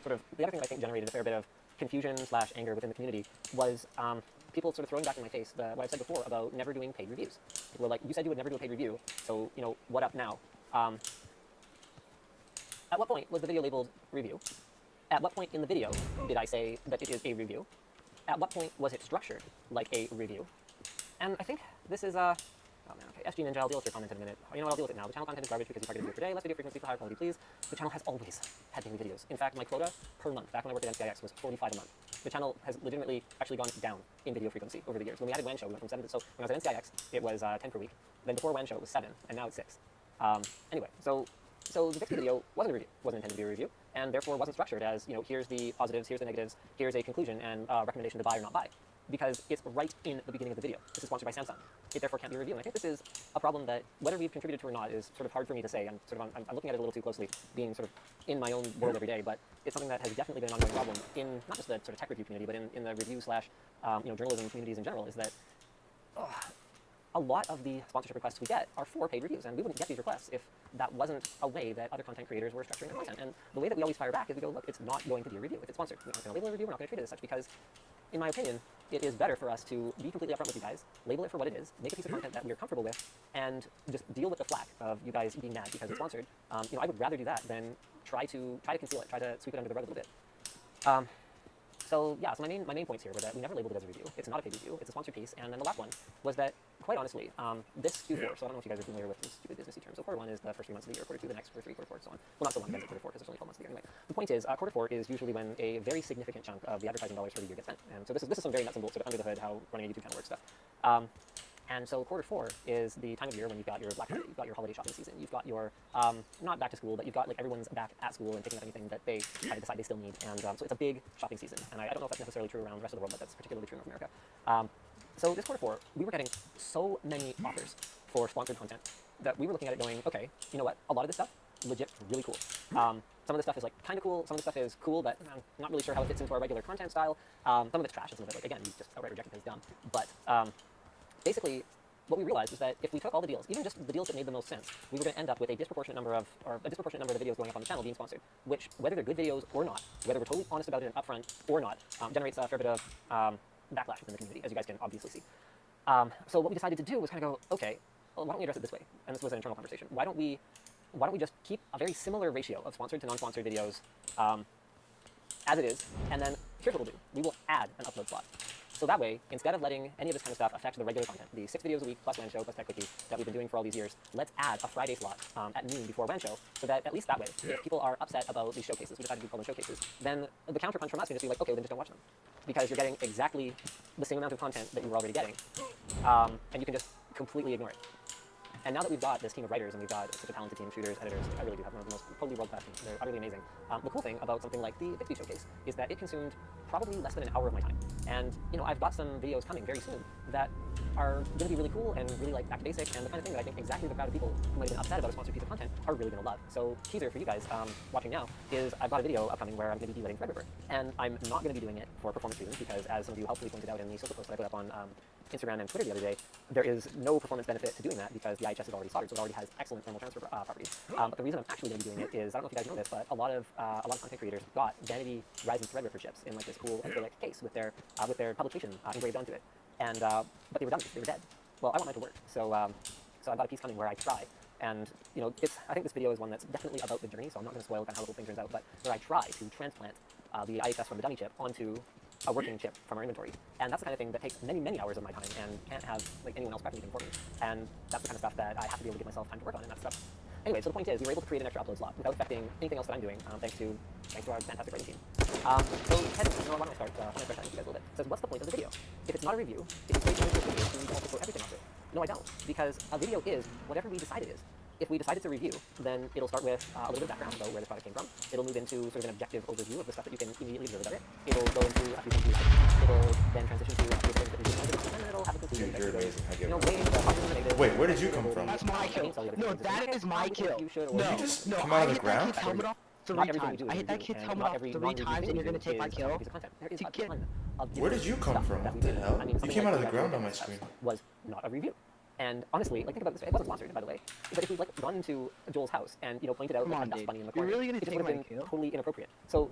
the other thing that I think generated a fair bit of confusion / anger within the community was people sort of throwing back in my face what I've said before about never doing paid reviews. People were like, you said you would never do a paid review, so, what up now? At what point was the video labeled review? At what point in the video did I say that it is a review? At what point was it structured like a review? And I think this is, oh man, okay, SG Ninja, I'll deal with your comment in a minute. You know what, I'll deal with it now. The channel content is garbage because you targeted video per day, less video frequency for higher quality, please. The channel has always had daily videos. In fact, my quota per month, back when I worked at NCIX, was 45 a month. The channel has legitimately actually gone down in video frequency over the years. When we added WAN Show, we went from 7 to, so when I was at NCIX, it was 10 per week. Then before WAN Show, it was 7, and now it's 6. Anyway, so the Bixby video wasn't a review, wasn't intended to be a review, and therefore wasn't structured as, here's the positives, here's the negatives, here's a conclusion and recommendation to buy or not buy, because it's right in the beginning of the video. This is sponsored by Samsung. It therefore can't be a review. And I think this is a problem that, whether we've contributed to or not, is sort of hard for me to say. I'm looking at it a little too closely, being sort of in my own world every day, but it's something that has definitely been an ongoing problem in not just the sort of tech review community, but in the review / journalism communities in general, is that a lot of the sponsorship requests we get are for paid reviews, and we wouldn't get these requests if that wasn't a way that other content creators were structuring their content. And the way that we always fire back is we go, look, it's not going to be a review if it's sponsored. We're not going to label it a review, we're not going to treat it as such, because in my opinion, it is better for us to be completely upfront with you guys, label it for what it is, make a piece of content that we're comfortable with, and just deal with the flack of you guys being mad because it's sponsored. I would rather do that than try to conceal it, try to sweep it under the rug a little bit. So my main points here were that we never labeled it as a review. It's not a paid review. It's a sponsored piece. And then the last one was that, quite honestly, this Q4, so I don't know if you guys are familiar with these stupid businessy terms. So quarter 1 is the first 3 months of the year, quarter 2 the next, quarter 3, quarter 4, so on. Well, not so long again, quarter 4, because there's only 12 months of the year anyway. The point is, quarter 4 is usually when a very significant chunk of the advertising dollars for the year gets spent. And so this is some very nuts and bolts, sort of under the hood, how running a YouTube channel works stuff. And so quarter 4 is the time of year when you've got your Black Friday, you've got your holiday shopping season, you've got your, not back to school, but you've got like everyone's back at school and picking up anything that they kind of decide they still need. And so it's a big shopping season. And I don't know if that's necessarily true around the rest of the world, but that's particularly true in North America. So this quarter 4, we were getting so many offers for sponsored content that we were looking at it going, okay, you know what, a lot of this stuff, legit, really cool. Some of this stuff is like kind of cool, some of the stuff is cool, but I'm not really sure how it fits into our regular content style. Some of it's trash, and some of it, like, again, you just outright reject it as dumb. But basically, what we realized was that if we took all the deals, even just the deals that made the most sense, we were going to end up with a disproportionate number of the videos going up on the channel being sponsored, which, whether they're good videos or not, whether we're totally honest about it upfront or not, generates a fair bit of backlash within the community, as you guys can obviously see. So what we decided to do was kind of go, okay, well, why don't we address it this way? And this was an internal conversation. Why don't we just keep a very similar ratio of sponsored to non-sponsored videos as it is, and then here's what we'll do. We will add an upload slot. So that way, instead of letting any of this kind of stuff affect the regular content, the 6 videos a week plus WAN Show plus Tech Quickie that we've been doing for all these years, let's add a Friday slot at noon before WAN Show, so that at least that way, if people are upset about these showcases, we decided to call them showcases, then the counterpunch from us can just be like, okay, well, then just don't watch them. Because you're getting exactly the same amount of content that you were already getting, and you can just completely ignore it. And now that we've got this team of writers and we've got such a talented team of shooters, editors, I really do have one of the most totally world-class teams. They're utterly amazing. The cool thing about something like the Bixby Showcase is that it consumed probably less than an hour of my time. And, I've got some videos coming very soon that are going to be really cool and really like back to basic, and the kind of thing that I think exactly the crowd of people who might have been upset about a sponsored piece of content are really going to love. So teaser for you guys watching now is I've got a video upcoming where I'm going to be deletting Threadripper. And I'm not going to be doing it for performance reasons because, as some of you helpfully pointed out in the social post that I put up on Instagram and Twitter the other day, there is no performance benefit to doing that because the IHS is already soldered, so it already has excellent thermal transfer properties. But the reason I'm actually going to be doing it is, I don't know if you guys know this, but a lot of content creators got Vanity Ryzen Threadripper chips in like this cool acrylic case with their publication engraved onto it. And but they were done, they were dead. Well, I want mine to work, so I've got a piece coming where I try. And, I think this video is one that's definitely about the journey, so I'm not going to spoil kind of how the whole thing turns out, but where I try to transplant the IHS from the dummy chip onto a working chip from our inventory. And that's the kind of thing that takes many, many hours of my time and can't have like anyone else prep anything for me. And that's the kind of stuff that I have to be able to give myself time to work on, and that stuff. Anyway, so the point is, we were able to create an extra upload slot without affecting anything else that I'm doing, thanks to our fantastic writing team. So Kevin, why don't I start you guys a little bit. It says, what's the point of the video? If it's not a review, if you create an video, you need to also throw everything off it. No, I don't, because a video is whatever we decide it is. If we decide it's a review, then it'll start with a little bit of background about where this product came from. It'll move into sort of an objective overview of the stuff that you can immediately observe about it. It'll go into a few things you like. It'll then transition to a few things that you like, and then it'll have a conclusion. Dude, you're amazing. I get it. Weighing the positives and negatives. Wait, where did you come from? That's my kill. No, that is my kill. Did you just come out of the ground? I hit that kid's helmet off 3 times. I hit that kid's helmet off 3 times, and you're gonna take my kill? Where did you come from? What the hell? You came out of the ground on my screen. Was not a review. And honestly, like, think about it this way. It wasn't sponsored, by the way. But if we like run to Joel's house and pointed out like a dust bunny in the corner, you're really gonna it just take would have my been kill? totally inappropriate. So